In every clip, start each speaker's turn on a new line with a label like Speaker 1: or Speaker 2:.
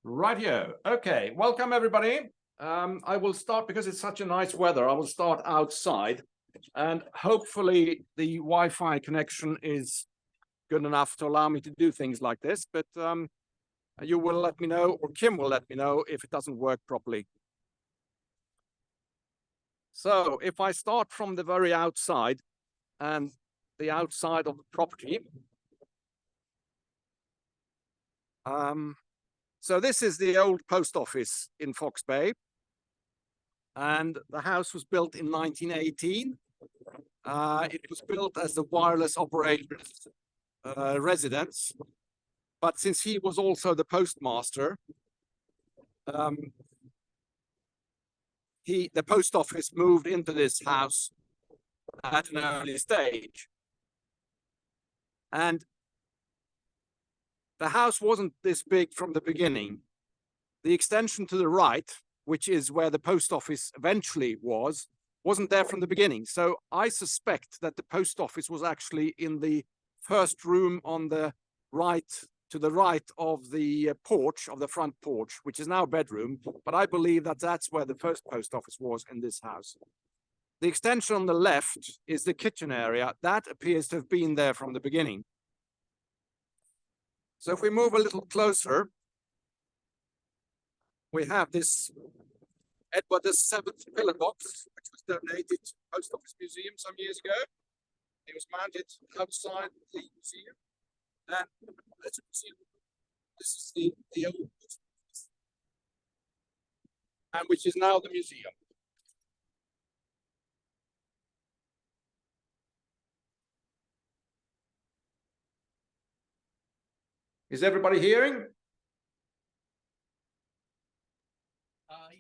Speaker 1: Rightio. Okay, welcome everybody. I will start because it's such a nice weather. I will start outside, and hopefully the Wi-Fi connection is good enough to allow me to do things like this. But you will let me know, or Kim will let me know if it doesn't work properly. So if I start from the very outside, and the outside of the property. So this is the old post office in Fox Bay, and the house was built in 1918. It was built as the wireless operator's residence, but since he was also the postmaster, the post office moved into this house at an early stage. And the house wasn't this big from the beginning. The extension to the right, which is where the post office eventually wasn't there from the beginning. So I suspect that the post office was actually in the first room on the right, to the right of the porch, of the front porch, which is now a bedroom. But I believe that that's where the first post office was in this house. The extension on the left is the kitchen area. That appears to have been there from the beginning. So if we move a little closer, we have this Edward VII pillar box, which was donated to the Post Office Museum some years ago. It was mounted outside the museum. And as you can see, this is the old post office, and which is now the museum. Is everybody hearing?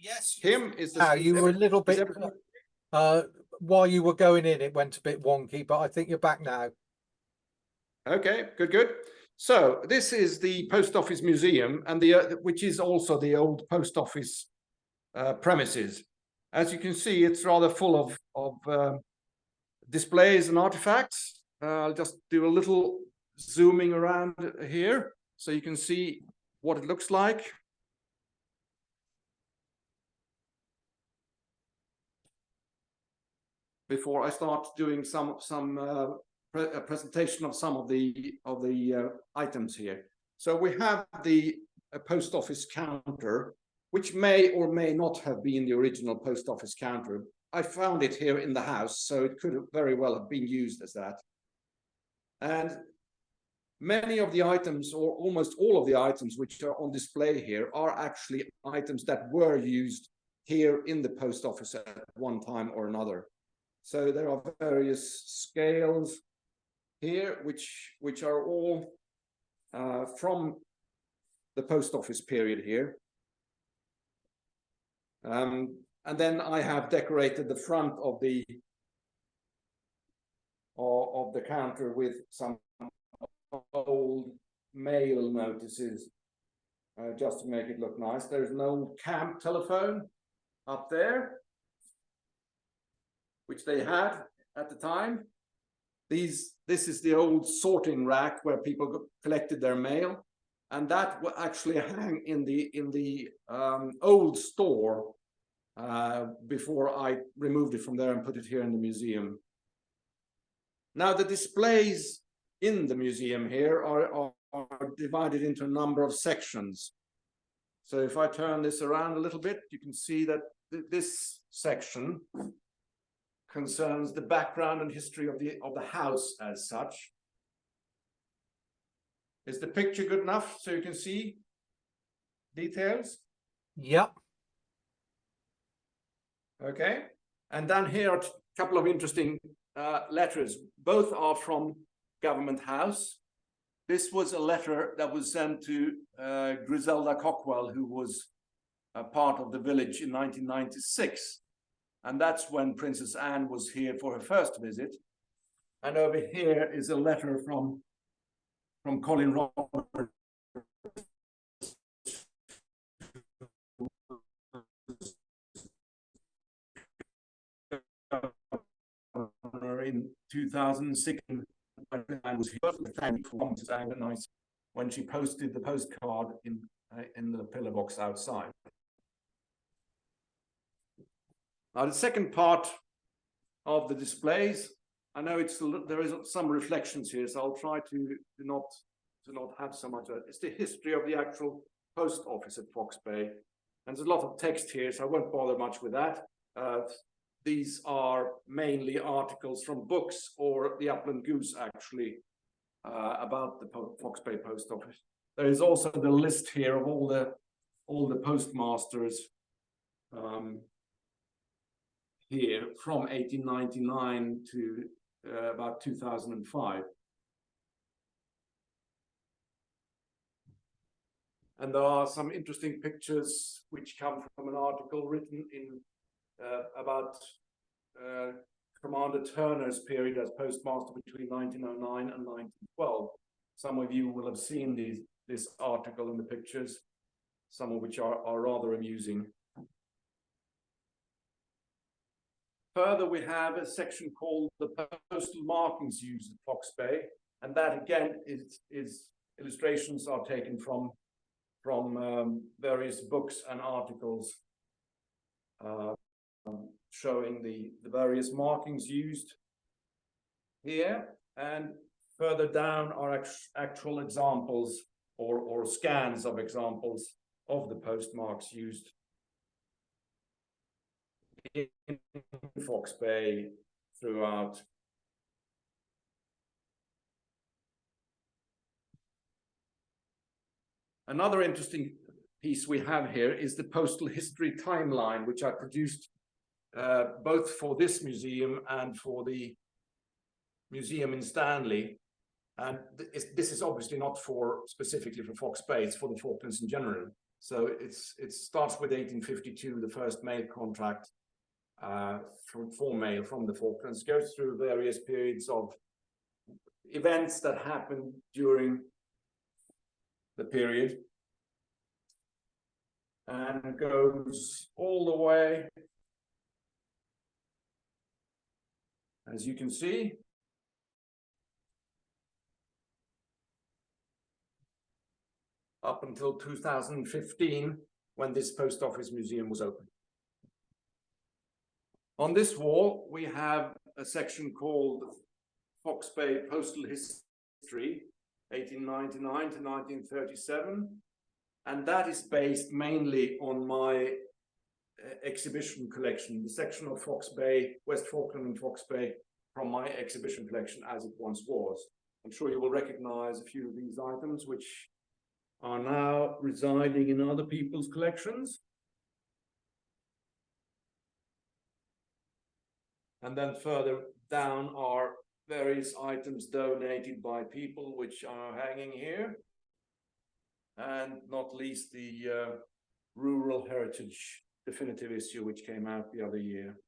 Speaker 2: Yes.
Speaker 1: Kim is the.
Speaker 2: You were a little bit. While you were going in, it went a bit wonky, but I think you're back now.
Speaker 1: Okay, good. So this is the Post Office Museum, and which is also the old post office premises. As you can see, it's rather full of displays and artifacts. I'll just do a little zooming around here so you can see what it looks like. Before I start doing some presentation of some of the items here. So we have the post office counter, which may or may not have been the original post office counter. I found it here in the house, so it could very well have been used as that. And many of the items, or almost all of the items which are on display here, are actually items that were used here in the post office at one time or another. So there are various scales here, which are all from the post office period here. And then I have decorated the front of the counter with some old mail notices, just to make it look nice. There's an old camp telephone up there, which they had at the time. This is the old sorting rack where people collected their mail, and that will actually hang in the old store before I removed it from there and put it here in the museum. Now the displays in the museum here are divided into a number of sections. So if I turn this around a little bit, you can see that this section concerns the background and history of the house as such. Is the picture good enough so you can see details?
Speaker 2: Yep.
Speaker 1: Okay. And down here are a couple of interesting letters. Both are from Government House. This was a letter that was sent to Griselda Cockwell, who was a part of the village in 1996. And that's when Princess Anne was here for her first visit. And over here is a letter from Colin Roberts in 2006. And was here for Princess Anne when she posted the postcard in the pillar box outside. Now the second part of the displays, I know there is some reflections here, so I'll try to not have so much. It's the history of the actual post office at Fox Bay, and there's a lot of text here, so I won't bother much with that. These are mainly articles from books or the Upland Goose, actually, about the Fox Bay Post Office. There is also the list here of all the postmasters here from 1899 to about 2005. And there are some interesting pictures which come from an article written in about Commander Turner's period as postmaster between 1909 and 1912. Some of you will have seen this article and the pictures, some of which are rather amusing. Further, we have a section called the postal markings used at Fox Bay, and that again is illustrations are taken from various books and articles showing the various markings used here, and further down are actual examples or scans of examples of the postmarks used in Fox Bay throughout. Another interesting piece we have here is the postal history timeline, which I produced both for this museum and for the museum in Stanley. And this is obviously not specifically for Fox Bay, it's for the Falklands in general. So it starts with 1852, the first mail contract for mail from the Falklands, goes through various periods of events that happened during the period, and goes all the way, as you can see, up until 2015, when this post office museum was opened. On this wall, we have a section called Fox Bay Postal History, 1899 to 1937, and that is based mainly on my exhibition collection, the section of Fox Bay, West Falkland and Fox Bay, from my exhibition collection as it once was. I'm sure you will recognize a few of these items, which are now residing in other people's collections. And then further down are various items donated by people which are hanging here. And not least the Rural Heritage definitive issue, which came out the other year.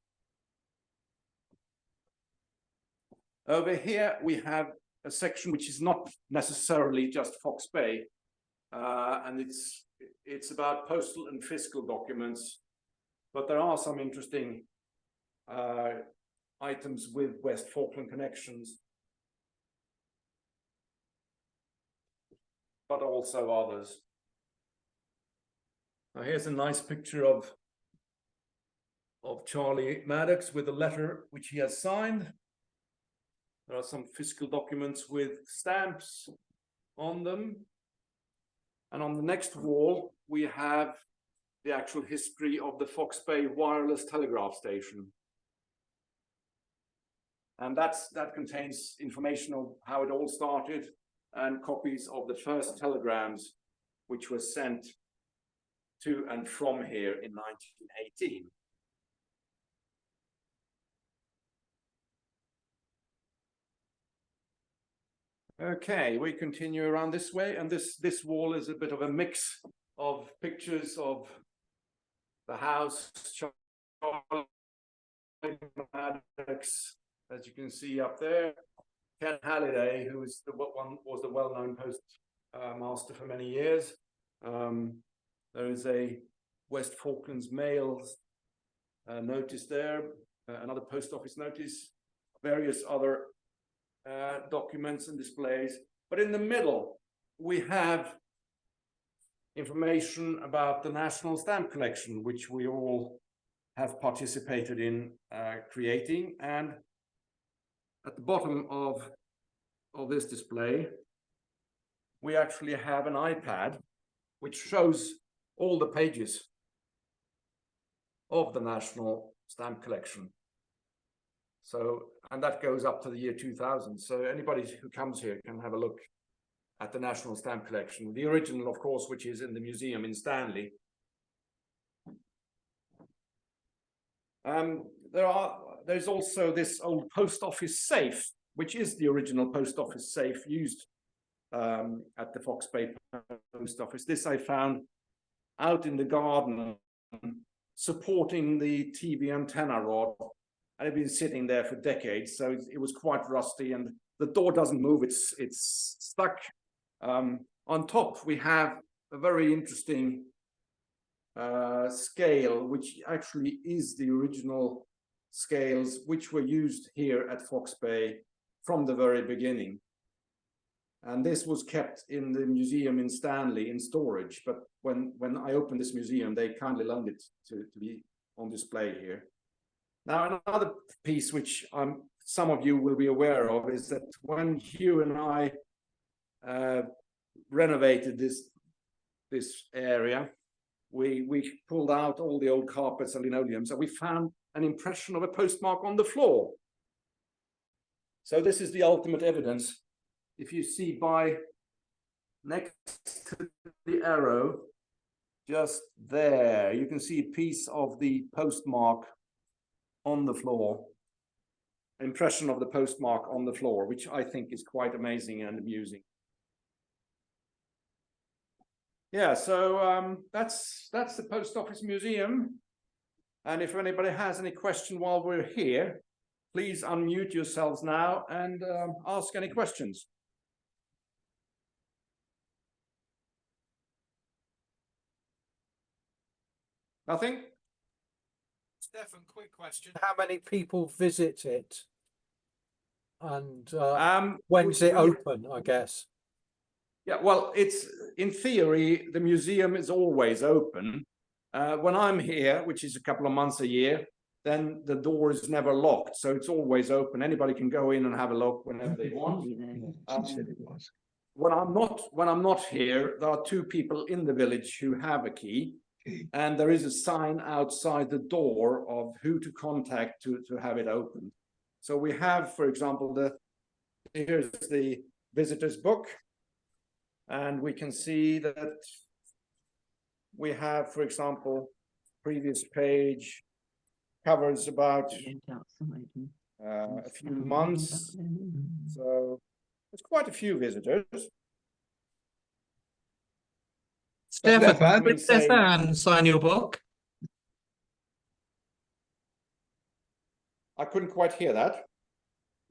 Speaker 1: Over here, we have a section which is not necessarily just Fox Bay, and it's about postal and fiscal documents, but there are some interesting items with West Falkland connections, but also others. Now here's a nice picture of Charlie Maddox with a letter which he has signed. There are some fiscal documents with stamps on them. And on the next wall, we have the actual history of the Fox Bay wireless telegraph station. And that contains information of how it all started and copies of the first telegrams which were sent to and from here in 1918. Okay, we continue around this way, and this wall is a bit of a mix of pictures of the house, Charlie Maddox, as you can see up there, Ken Halliday, who was the well-known postmaster for many years. There is a West Falklands Mails notice there, another post office notice, various other documents and displays. But in the middle, we have information about the National Stamp Collection, which we all have participated in creating. And at the bottom of this display, we actually have an iPad which shows all the pages of the National Stamp Collection. So, and that goes up to the year 2000. So anybody who comes here can have a look at the National Stamp Collection. The original, of course, which is in the museum in Stanley. There's also this old post office safe, which is the original post office safe used at the Fox Bay Post Office. This I found out in the garden, supporting the TV antenna rod. And it had been sitting there for decades, so it was quite rusty, and the door doesn't move, it's stuck. On top, we have a very interesting scale, which actually is the original scales which were used here at Fox Bay from the very beginning. And this was kept in the museum in Stanley in storage, but when I opened this museum, they kindly loaned it to be on display here. Now, another piece which some of you will be aware of is that when Hugh and I renovated this area, we pulled out all the old carpets and linoleums, and we found an impression of a postmark on the floor. So this is the ultimate evidence. If you see by next to the arrow, just there, you can see a piece of the postmark on the floor, impression of the postmark on the floor, which I think is quite amazing and amusing. Yeah, so that's the Post Office Museum. And if anybody has any question while we're here, please unmute yourselves now and ask any questions. Nothing?
Speaker 2: Stefan, quick question. How many people visit it? And when's it open, I guess?
Speaker 1: Yeah, well, it's in theory, the museum is always open. When I'm here, which is a couple of months a year, then the door is never locked. So it's always open. Anybody can go in and have a look whenever they want. When I'm not here, there are two people in the village who have a key. And there is a sign outside the door of who to contact to have it open. So we have, for example, here's the visitor's book. And we can see that we have, for example, previous page covers about a few months. So there's quite a few visitors.
Speaker 3: Stefan, Princess Anne sign your book?
Speaker 1: I couldn't quite hear that.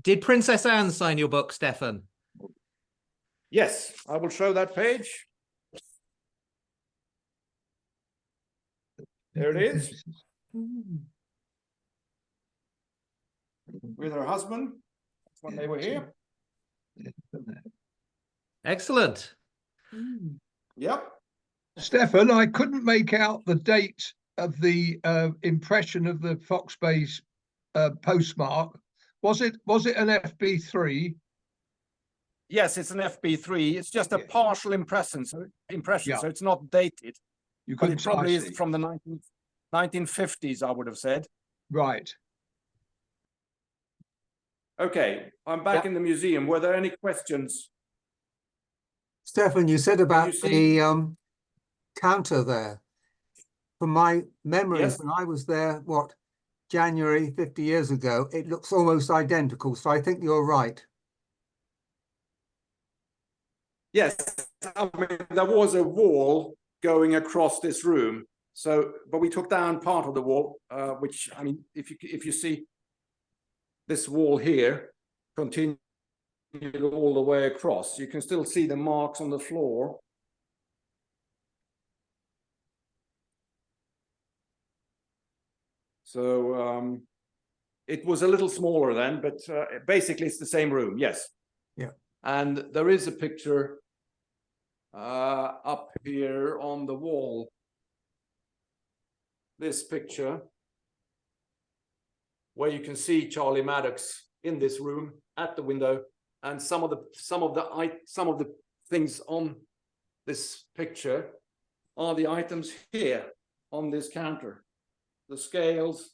Speaker 3: Did Princess Anne sign your book, Stefan?
Speaker 1: Yes, I will show that page. There it is. With her husband when they were here.
Speaker 3: Excellent.
Speaker 1: Yep.
Speaker 4: Stefan, I couldn't make out the date of the impression of the Fox Bay's postmark. Was it an FB3?
Speaker 1: Yes, it's an FB3. It's just a partial impression, so it's not dated. But it probably is from the 1950s, I would have said.
Speaker 4: Right.
Speaker 1: Okay, I'm back in the museum. Were there any questions?
Speaker 5: Stefan, you said about the counter there. From my memories, when I was there, January 50 years ago, it looks almost identical. So I think you're right.
Speaker 1: Yes, I mean, there was a wall going across this room. So, but we took down part of the wall, which, I mean, if you see this wall here, continued all the way across, you can still see the marks on the floor. So it was a little smaller then, but basically it's the same room, yes.
Speaker 5: Yeah.
Speaker 1: And there is a picture up here on the wall. This picture, where you can see Charlie Maddox in this room at the window, and some of the things on this picture are the items here on this counter. The scales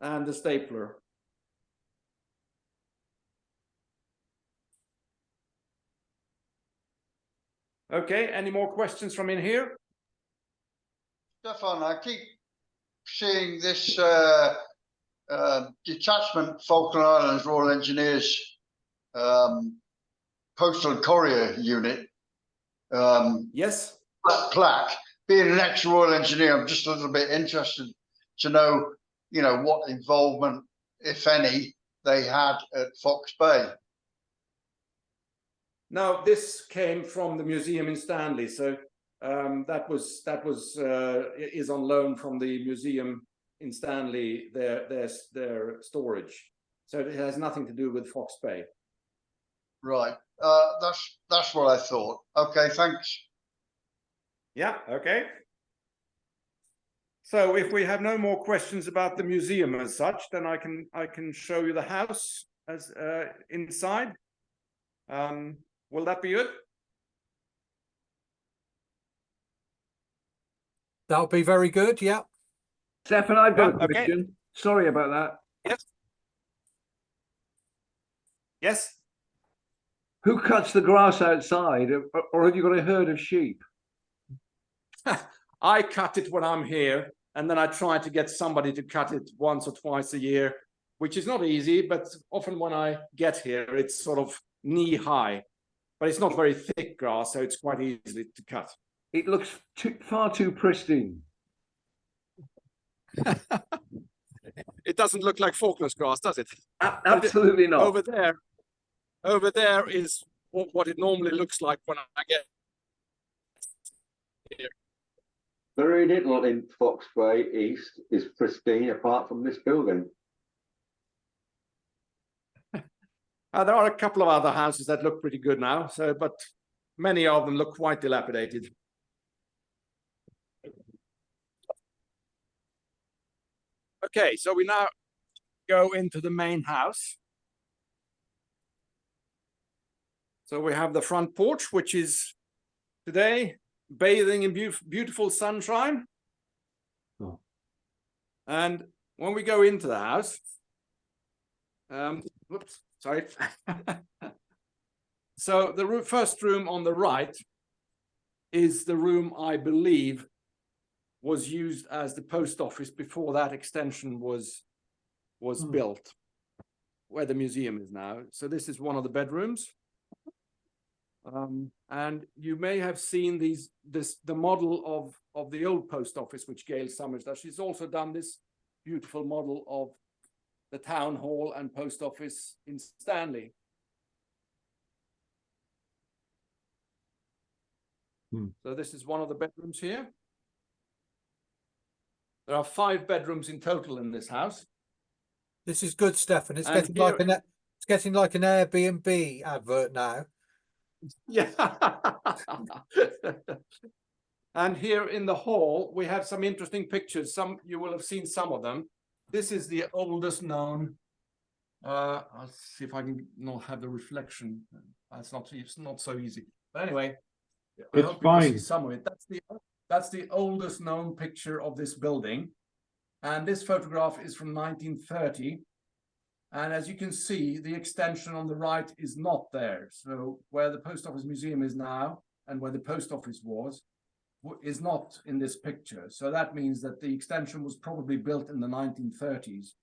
Speaker 1: and the stapler. Okay, any more questions from in here?
Speaker 6: Stefan, I keep seeing this detachment Falkland Islands Royal Engineers postal courier unit.
Speaker 1: Yes.
Speaker 6: Plaque. Being an ex-Royal Engineer, I'm just a little bit interested to know, you know, what involvement, if any, they had at Fox Bay.
Speaker 1: Now, this came from the museum in Stanley, so that is on loan from the museum in Stanley, their storage. So it has nothing to do with Fox Bay.
Speaker 6: Right. That's what I thought. Okay, thanks.
Speaker 1: Yeah, okay. So if we have no more questions about the museum as such, then I can show you the house as inside. Will that be good?
Speaker 2: That'll be very good. Yeah.
Speaker 7: Stefan, I've got
Speaker 1: Yeah,
Speaker 7: a question.
Speaker 1: okay.
Speaker 7: Sorry about that.
Speaker 1: Yes. Yes.
Speaker 7: Who cuts the grass outside, or have you got a herd of sheep?
Speaker 1: I cut it when I'm here, and then I try to get somebody to cut it once or twice a year, which is not easy, but often when I get here, it's sort of knee high. But it's not very thick grass, so it's quite easy to cut.
Speaker 7: It looks far too pristine.
Speaker 1: It doesn't look like Falklands grass, does it?
Speaker 7: Absolutely not.
Speaker 1: Over there is what it normally looks like when I get here.
Speaker 8: Very little in Fox Bay East is pristine apart from this building.
Speaker 1: There are a couple of other houses that look pretty good now, but many of them look quite dilapidated. Okay, so we now go into the main house. So we have the front porch, which is today bathing in beautiful sunshine.
Speaker 7: Oh.
Speaker 1: And when we go into the house, whoops, sorry. So the first room on the right is the room I believe was used as the post office before that extension was built, where the museum is now. So this is one of the bedrooms. And you may have seen the model of the old post office, which Gail Summers does. She's also done this beautiful model of the town hall and post office in Stanley. So this is one of the bedrooms here. There are 5 bedrooms in total in this house.
Speaker 2: This is good, Stefan. It's
Speaker 1: And
Speaker 2: getting like an Airbnb advert now.
Speaker 1: Yeah. And here in the hall, we have some interesting pictures. You will have seen some of them. This is the oldest known. I'll see if I can not have the reflection. It's not so easy. But anyway, I hope you can see some of it. That's the oldest known picture of this building. And this photograph is from 1930. And as you can see, the extension on the right is not there. So where the Post Office Museum is now and where the post office was, is not in this picture. So that means that the extension was probably built in the 1930s.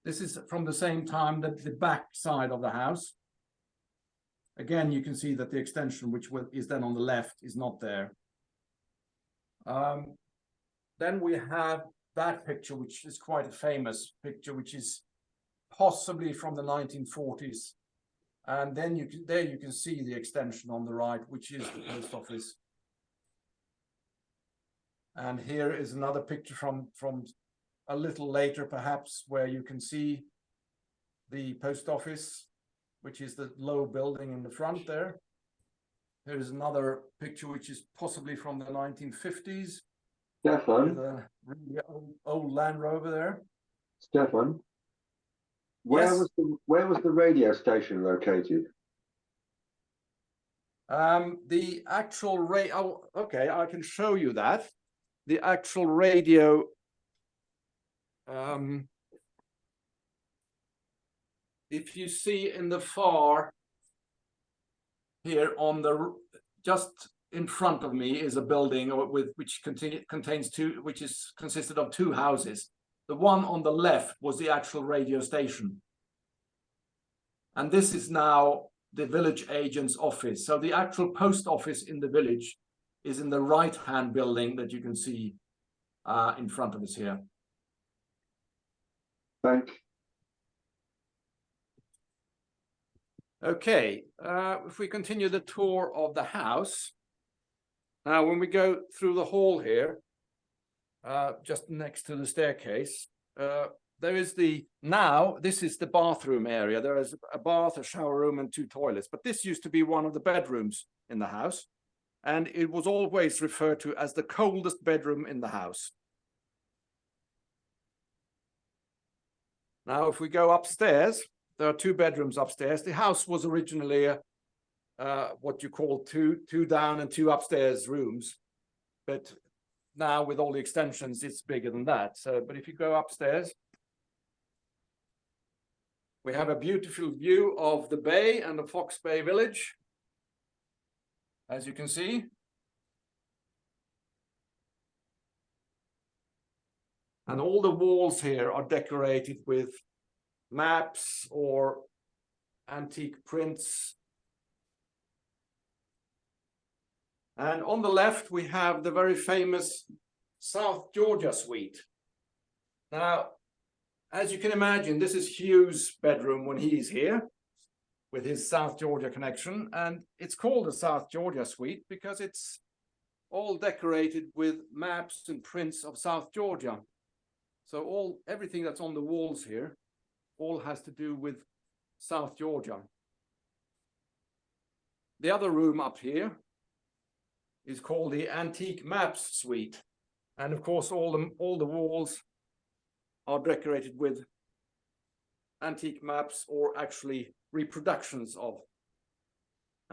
Speaker 1: This is from the same time that the back side of the house. Again, you can see that the extension, which is then on the left, is not there. Then we have that picture, which is quite a famous picture, which is possibly from the 1940s. And then you can see the extension on the right, which is the post office. And here is another picture from a little later, perhaps, where you can see the post office. which is the low building in the front there. Here is another picture which is possibly from the 1950s.
Speaker 8: Stefan,
Speaker 1: With a really old Land Rover there.
Speaker 8: Stefan,
Speaker 1: Yes.
Speaker 8: where was the radio station located?
Speaker 1: The actual radio. Oh, okay, I can show you that. The actual radio. If you see in the far here on the just in front of me is a building which contains two, which is consisted of two houses. The one on the left was the actual radio station, and this is now the village agent's office. So the actual post office in the village is in the right-hand building that you can see in front of us here.
Speaker 8: Thank you.
Speaker 1: Okay, if we continue the tour of the house, now when we go through the hall here, just next to the staircase, there is this is the bathroom area. There is a bath, a shower room, and two toilets, but this used to be one of the bedrooms in the house, and it was always referred to as the coldest bedroom in the house. Now, if we go upstairs, there are two bedrooms upstairs. The house was originally what you call two down and two upstairs rooms, but now with all the extensions, it's bigger than that. So, but if you go upstairs, we have a beautiful view of the bay and the Fox Bay village, as you can see. And all the walls here are decorated with maps or antique prints. And on the left, we have the very famous South Georgia suite. Now, as you can imagine, this is Hugh's bedroom when he's here with his South Georgia connection. And it's called the South Georgia suite because it's all decorated with maps and prints of South Georgia. So everything that's on the walls here all has to do with South Georgia. The other room up here is called the Antique Maps Suite. And of course, all the walls are decorated with antique maps, or actually reproductions of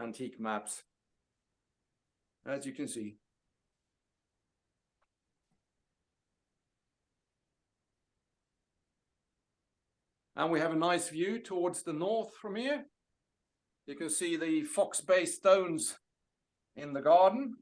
Speaker 1: antique maps, as you can see. And we have a nice view towards the north from here. You can see the Fox Bay stones in the garden.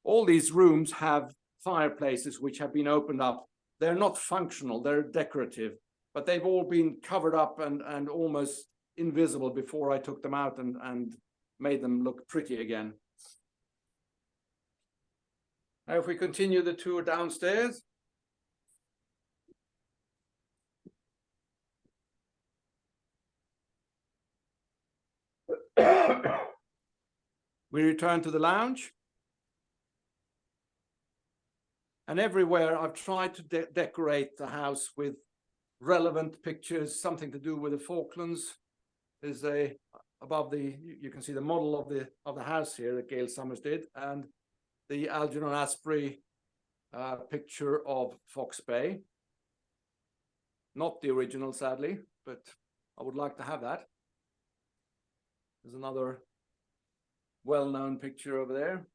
Speaker 1: All these rooms have fireplaces which have been opened up. They're not functional, they're decorative, but they've all been covered up and almost invisible before I took them out and made them look pretty again. Now, if we continue the tour downstairs, we return to the lounge. And everywhere I've tried to decorate the house with relevant pictures, something to do with the Falklands. There's above you can see the model of the house here that Gail Summers did, and the Algernon Asprey picture of Fox Bay. Not the original, sadly, but I would like to have that. There's another well-known picture over there.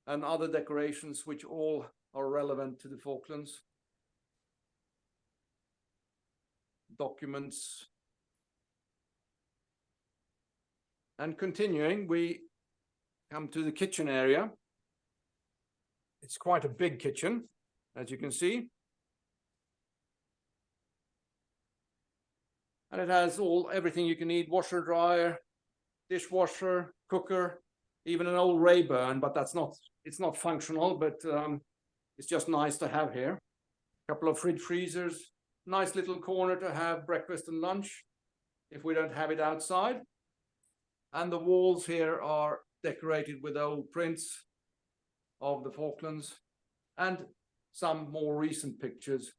Speaker 1: And other decorations which all are relevant to the Falklands. Documents. And continuing, we come to the kitchen area. It's quite a big kitchen, as you can see. And it has everything you can need: washer, dryer, dishwasher, cooker, even an old Rayburn, but it's not functional, but it's just nice to have here. A couple of fridge freezers, nice little corner to have breakfast and lunch if we don't have it outside. And the walls here are decorated with old prints of the Falklands. And some more recent pictures.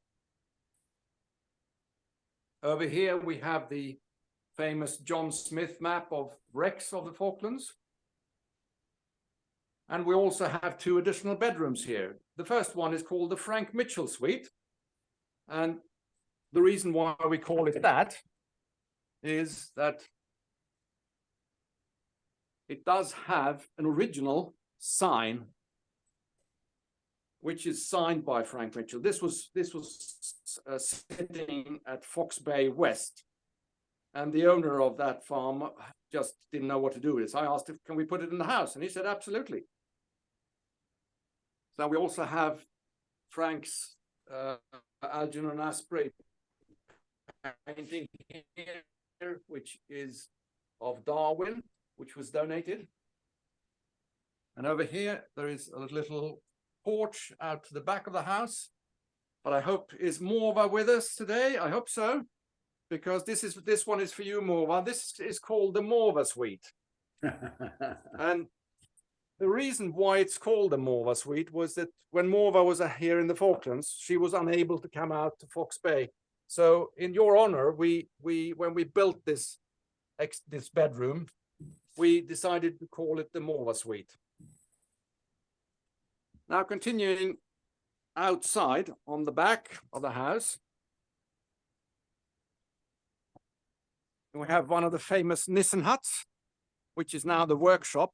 Speaker 1: Over here we have the famous John Smith map of wrecks of the Falklands. And we also have 2 additional bedrooms here. The first one is called the Frank Mitchell Suite. And the reason why we call it that is that it does have an original sign, which is signed by Frank Mitchell. This was sitting at Fox Bay West, and the owner of that farm just didn't know what to do with it. So I asked if can we put it in the house, and he said absolutely. So we also have Frank's Algernon Asprey painting here, which is of Darwin, which was donated. And over here, there is a little porch out to the back of the house. But I hope is Morva with us today. I hope so, because this one is for you, Morva. This is called the Morva Suite. And the reason why it's called the Morva Suite was that when Morva was here in the Falklands, she was unable to come out to Fox Bay. So in your honor, when we built this bedroom, we decided to call it the Morva Suite. Now continuing outside on the back of the house, we have one of the famous Nissen huts, which is now the workshop,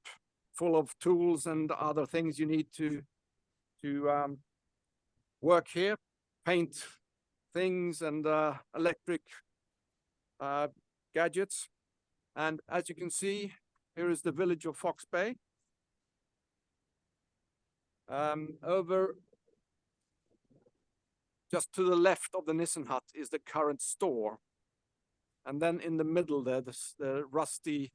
Speaker 1: full of tools and other things you need to work here, paint things and electric gadgets. And as you can see, here is the village of Fox Bay. Over just to the left of the Nissen hut is the current store. And then in the middle there, the rusty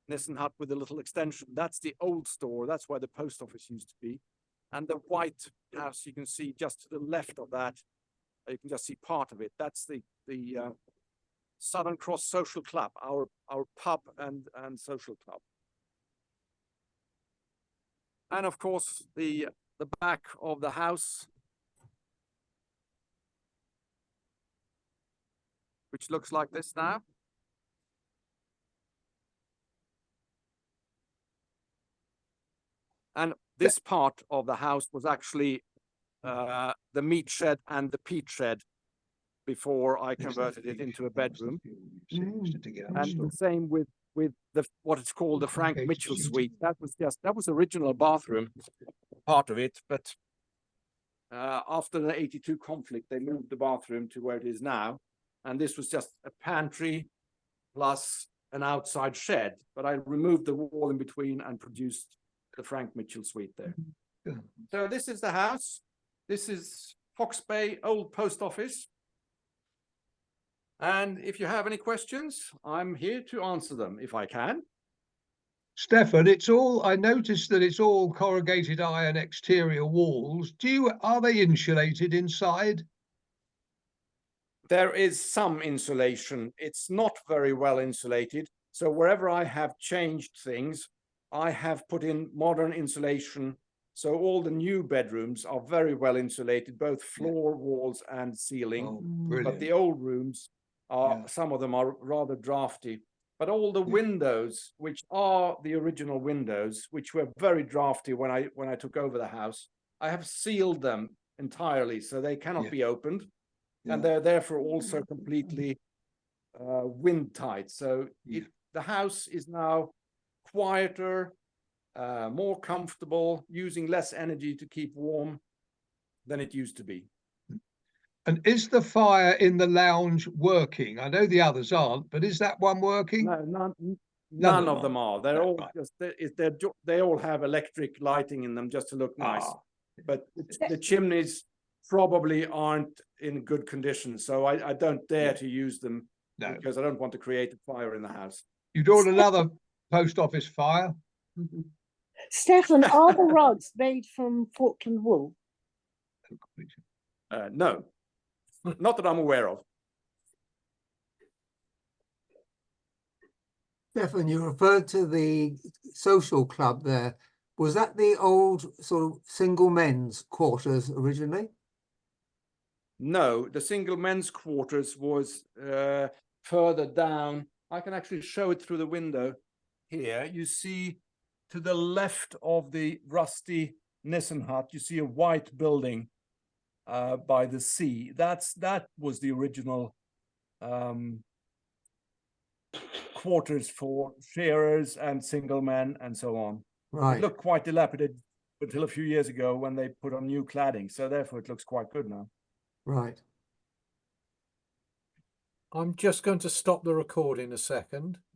Speaker 1: Nissen hut with a little extension. That's the old store. That's where the post office used to be. And the white house you can see just to the left of that. You can just see part of it. That's the Southern Cross Social Club, our pub and social club. And of course, the back of the house, which looks like this now. And this part of the house was actually the meat shed and the peat shed before I converted it into a bedroom. And the same with what it's called the Frank Mitchell Suite. That was original bathroom, part of it, but after the 82 conflict, they moved the bathroom to where it is now. And this was just a pantry plus an outside shed, but I removed the wall in between and produced the Frank Mitchell Suite there. So this is the house. This is Fox Bay Old Post Office. And if you have any questions, I'm here to answer them if I can.
Speaker 4: Stefan, I noticed that it's all corrugated iron exterior walls. Are they insulated inside?
Speaker 1: There is some insulation. It's not very well insulated. So wherever I have changed things, I have put in modern insulation. So all the new bedrooms are very well insulated, both floor, walls and ceiling.
Speaker 4: Oh, brilliant.
Speaker 1: But the old rooms some of them are rather drafty. But all the windows, which are the original windows, which were very drafty when I took over the house, I have sealed them entirely, so they cannot be opened. And they're therefore also completely wind tight. So the house is now quieter, more comfortable, using less energy to keep warm than it used to be.
Speaker 4: And is the fire in the lounge working? I know the others aren't, but is that one working?
Speaker 1: No, none of them are. They're all just they all have electric lighting in them just to look nice. But the chimneys probably aren't in good condition, so I don't dare to use them because I don't want to create a fire in the house.
Speaker 4: You don't want another post office fire?
Speaker 9: Stefan, are the rods made from Falkland wool?
Speaker 1: No, not that I'm aware of.
Speaker 5: Stefan, you referred to the social club there. Was that the old sort of single men's quarters originally?
Speaker 1: No, the single men's quarters was further down. I can actually show it through the window here. You see to the left of the rusty Nissen hut, you see a white building by the sea. That was the original quarters for shearers and single men and so on.
Speaker 5: Right.
Speaker 1: It looked quite dilapidated until a few years ago when they put on new cladding. So therefore it looks quite good now.
Speaker 5: Right.
Speaker 2: I'm just going to stop the recording a second.